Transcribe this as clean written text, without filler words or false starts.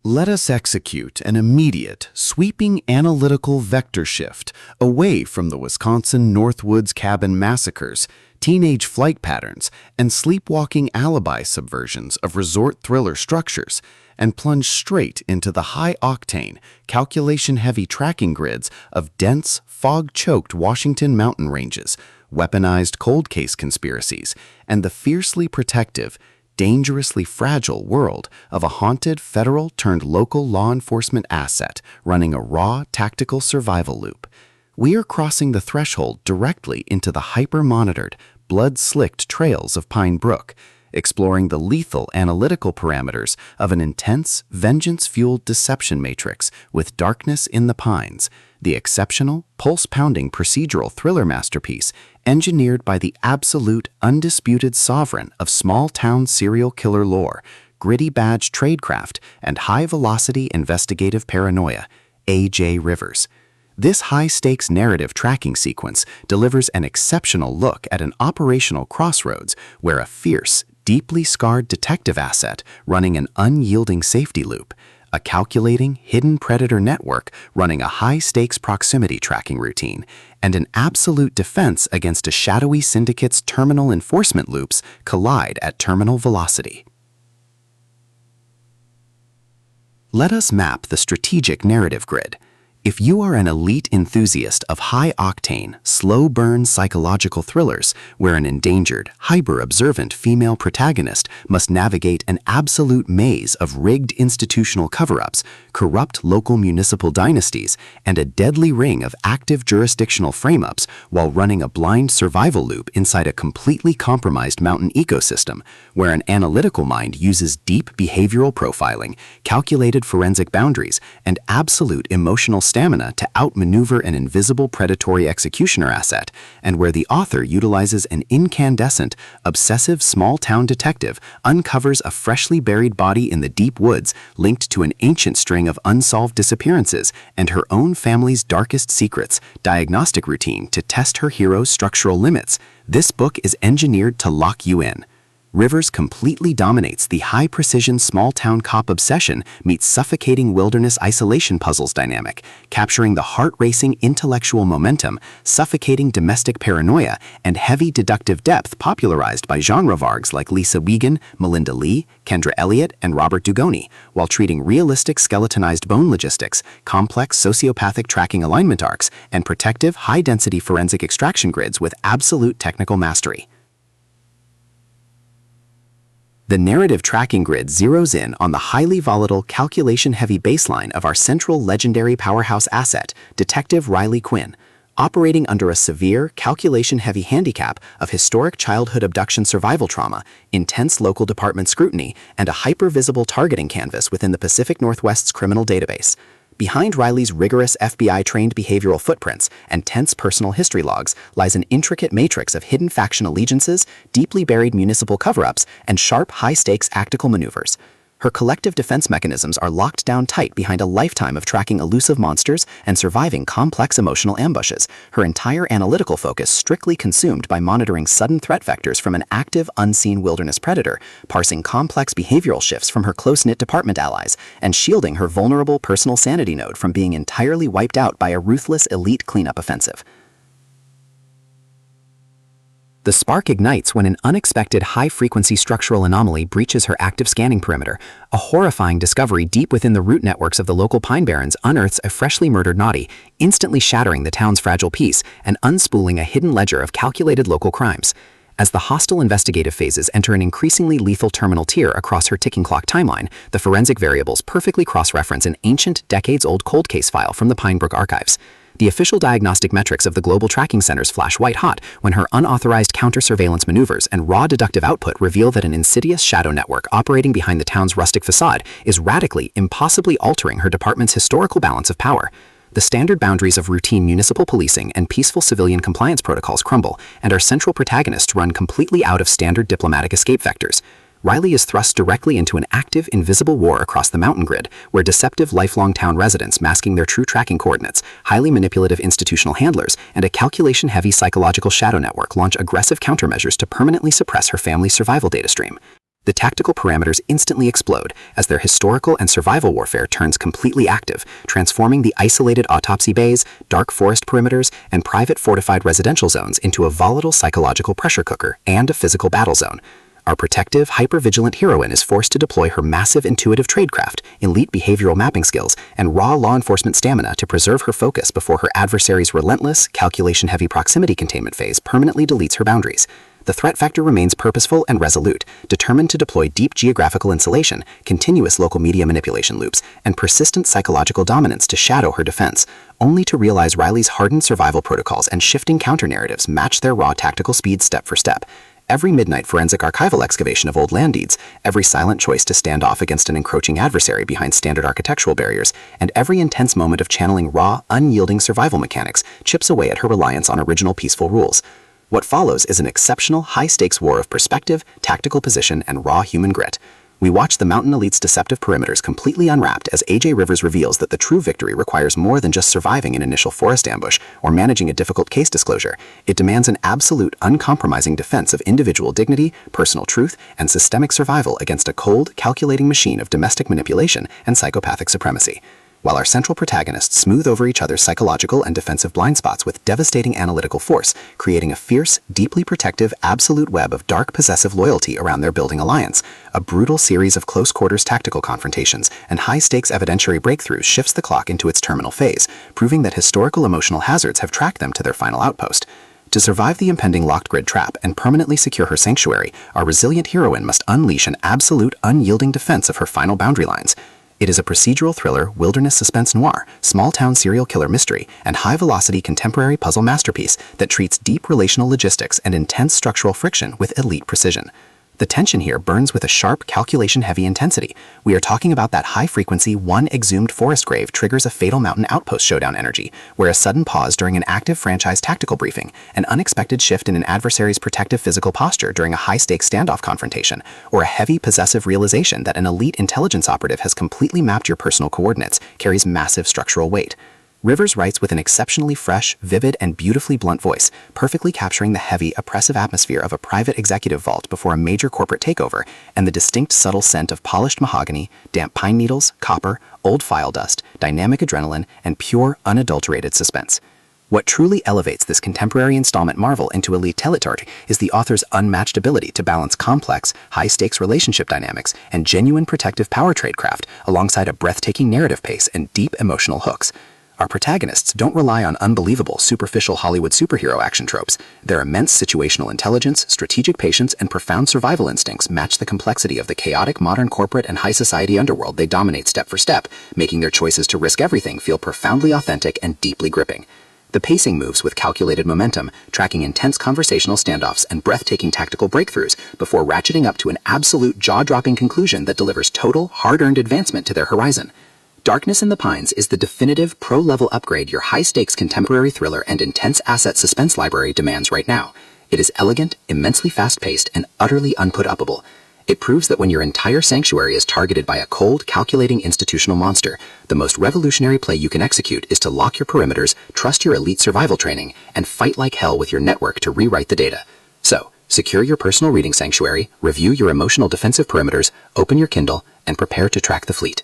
Let us execute an immediate, sweeping analytical vector shift away from the Wisconsin Northwoods cabin massacres, teenage flight patterns, and sleepwalking alibi subversions of resort thriller structures, and plunge straight into the high-octane, calculation-heavy tracking grids of dense, fog-choked Washington mountain ranges, weaponized cold case conspiracies, and the fiercely protective, dangerously fragile world of a haunted federal-turned-local law enforcement asset running a raw, tactical survival loop. We are crossing the threshold directly into the hyper-monitored, blood-slicked trails of Pine Brooke, exploring the lethal analytical parameters of an intense, vengeance-fueled deception matrix with Darkness in the Pines, the exceptional, pulse-pounding procedural thriller masterpiece engineered by the absolute, undisputed sovereign of small-town serial killer lore, gritty badge tradecraft, and high-velocity investigative paranoia, A.J. Rivers. This high-stakes narrative tracking sequence delivers an exceptional look at an operational crossroads where a fierce, deeply scarred detective asset running an unyielding safety loop, a calculating, hidden predator network running a high-stakes proximity tracking routine, and an absolute defense against a shadowy syndicate's terminal enforcement loops collide at terminal velocity. Let us map the strategic narrative grid. If you are an elite enthusiast of high-octane, slow-burn psychological thrillers where an endangered, hyper-observant female protagonist must navigate an absolute maze of rigged institutional cover-ups, corrupt local municipal dynasties, and a deadly ring of active jurisdictional frame-ups while running a blind survival loop inside a completely compromised mountain ecosystem, where an analytical mind uses deep behavioral profiling, calculated forensic boundaries, and absolute emotional stamina to outmaneuver an invisible predatory executioner asset, and where the author utilizes an incandescent, obsessive small-town detective uncovers a freshly buried body in the deep woods linked to an ancient string of unsolved disappearances and her own family's darkest secrets, diagnostic routine to test her hero's structural limits. This book is engineered to lock you in. Rivers completely dominates the high-precision small-town cop obsession meets suffocating wilderness isolation puzzles dynamic, capturing the heart-racing intellectual momentum, suffocating domestic paranoia, and heavy deductive depth popularized by genre vargs like Lisa Wiegand, Melinda Lee, Kendra Elliott, and Robert Dugoni, while treating realistic skeletonized bone logistics, complex sociopathic tracking alignment arcs, and protective high-density forensic extraction grids with absolute technical mastery. The narrative tracking grid zeroes in on the highly volatile, calculation-heavy baseline of our central legendary powerhouse asset, Detective Riley Quinn, operating under a severe, calculation-heavy handicap of historic childhood abduction survival trauma, intense local department scrutiny, and a hyper-visible targeting canvas within the Pacific Northwest's criminal database. Behind Riley's rigorous FBI-trained behavioral footprints and tense personal history logs lies an intricate matrix of hidden faction allegiances, deeply buried municipal cover-ups, and sharp, high-stakes tactical maneuvers. Her collective defense mechanisms are locked down tight behind a lifetime of tracking elusive monsters and surviving complex emotional ambushes, her entire analytical focus strictly consumed by monitoring sudden threat vectors from an active, unseen wilderness predator, parsing complex behavioral shifts from her close-knit department allies, and shielding her vulnerable personal sanity node from being entirely wiped out by a ruthless elite cleanup offensive. The spark ignites when an unexpected high-frequency structural anomaly breaches her active scanning perimeter. A horrifying discovery deep within the root networks of the local pine barrens unearths a freshly murdered naughty, instantly shattering the town's fragile peace and unspooling a hidden ledger of calculated local crimes. As the hostile investigative phases enter an increasingly lethal terminal tier across her ticking clock timeline, the forensic variables perfectly cross-reference an ancient, decades-old cold case file from the Pine Brooke archives. The official diagnostic metrics of the Global Tracking Centers flash white-hot when her unauthorized counter-surveillance maneuvers and raw deductive output reveal that an insidious shadow network operating behind the town's rustic facade is radically, impossibly altering her department's historical balance of power. The standard boundaries of routine municipal policing and peaceful civilian compliance protocols crumble, and our central protagonists run completely out of standard diplomatic escape vectors. Riley is thrust directly into an active, invisible war across the mountain grid, where deceptive lifelong town residents masking their true tracking coordinates, highly manipulative institutional handlers, and a calculation-heavy psychological shadow network launch aggressive countermeasures to permanently suppress her family's survival data stream. The tactical parameters instantly explode as their historical and survival warfare turns completely active, transforming the isolated autopsy bays, dark forest perimeters, and private fortified residential zones into a volatile psychological pressure cooker and a physical battle zone. Our protective, hyper-vigilant heroine is forced to deploy her massive intuitive tradecraft, elite behavioral mapping skills, and raw law enforcement stamina to preserve her focus before her adversary's relentless, calculation-heavy proximity containment phase permanently deletes her boundaries. The threat factor remains purposeful and resolute, determined to deploy deep geographical insulation, continuous local media manipulation loops, and persistent psychological dominance to shadow her defense, only to realize Riley's hardened survival protocols and shifting counter-narratives match their raw tactical speed step for step. Every midnight forensic archival excavation of old land deeds, every silent choice to stand off against an encroaching adversary behind standard architectural barriers, and every intense moment of channeling raw, unyielding survival mechanics chips away at her reliance on original peaceful rules. What follows is an exceptional, high-stakes war of perspective, tactical position, and raw human grit. We watch the Mountain Elite's deceptive perimeters completely unwrapped as AJ Rivers reveals that the true victory requires more than just surviving an initial forest ambush or managing a difficult case disclosure. It demands an absolute, uncompromising defense of individual dignity, personal truth, and systemic survival against a cold, calculating machine of domestic manipulation and psychopathic supremacy. While our central protagonists smooth over each other's psychological and defensive blind spots with devastating analytical force, creating a fierce, deeply protective, absolute web of dark possessive loyalty around their building alliance, a brutal series of close-quarters tactical confrontations and high-stakes evidentiary breakthroughs shifts the clock into its terminal phase, proving that historical emotional hazards have tracked them to their final outpost. To survive the impending locked grid trap and permanently secure her sanctuary, our resilient heroine must unleash an absolute, unyielding defense of her final boundary lines. It is a procedural thriller, wilderness suspense noir, small-town serial killer mystery, and high-velocity contemporary puzzle masterpiece that treats deep relational logistics and intense structural friction with elite precision. The tension here burns with a sharp, calculation-heavy intensity. We are talking about that high-frequency, one exhumed forest grave triggers a fatal mountain outpost showdown energy, where a sudden pause during an active franchise tactical briefing, an unexpected shift in an adversary's protective physical posture during a high-stakes standoff confrontation, or a heavy, possessive realization that an elite intelligence operative has completely mapped your personal coordinates carries massive structural weight. Rivers writes with an exceptionally fresh, vivid, and beautifully blunt voice, perfectly capturing the heavy, oppressive atmosphere of a private executive vault before a major corporate takeover, and the distinct subtle scent of polished mahogany, damp pine needles, copper, old file dust, dynamic adrenaline, and pure, unadulterated suspense. What truly elevates this contemporary installment marvel into elite territory is the author's unmatched ability to balance complex, high-stakes relationship dynamics and genuine protective power tradecraft alongside a breathtaking narrative pace and deep emotional hooks. Our protagonists don't rely on unbelievable, superficial Hollywood superhero action tropes. Their immense situational intelligence, strategic patience, and profound survival instincts match the complexity of the chaotic modern corporate and high society underworld they dominate step for step, making their choices to risk everything feel profoundly authentic and deeply gripping. The pacing moves with calculated momentum, tracking intense conversational standoffs and breathtaking tactical breakthroughs before ratcheting up to an absolute jaw-dropping conclusion that delivers total, hard-earned advancement to their horizon. Darkness in the Pines is the definitive pro-level upgrade your high-stakes contemporary thriller and intense asset suspense library demands right now. It is elegant, immensely fast-paced, and utterly unput-upable. It proves that when your entire sanctuary is targeted by a cold, calculating institutional monster, the most revolutionary play you can execute is to lock your perimeters, trust your elite survival training, and fight like hell with your network to rewrite the data. So, secure your personal reading sanctuary, review your emotional defensive perimeters, open your Kindle, and prepare to track the fleet.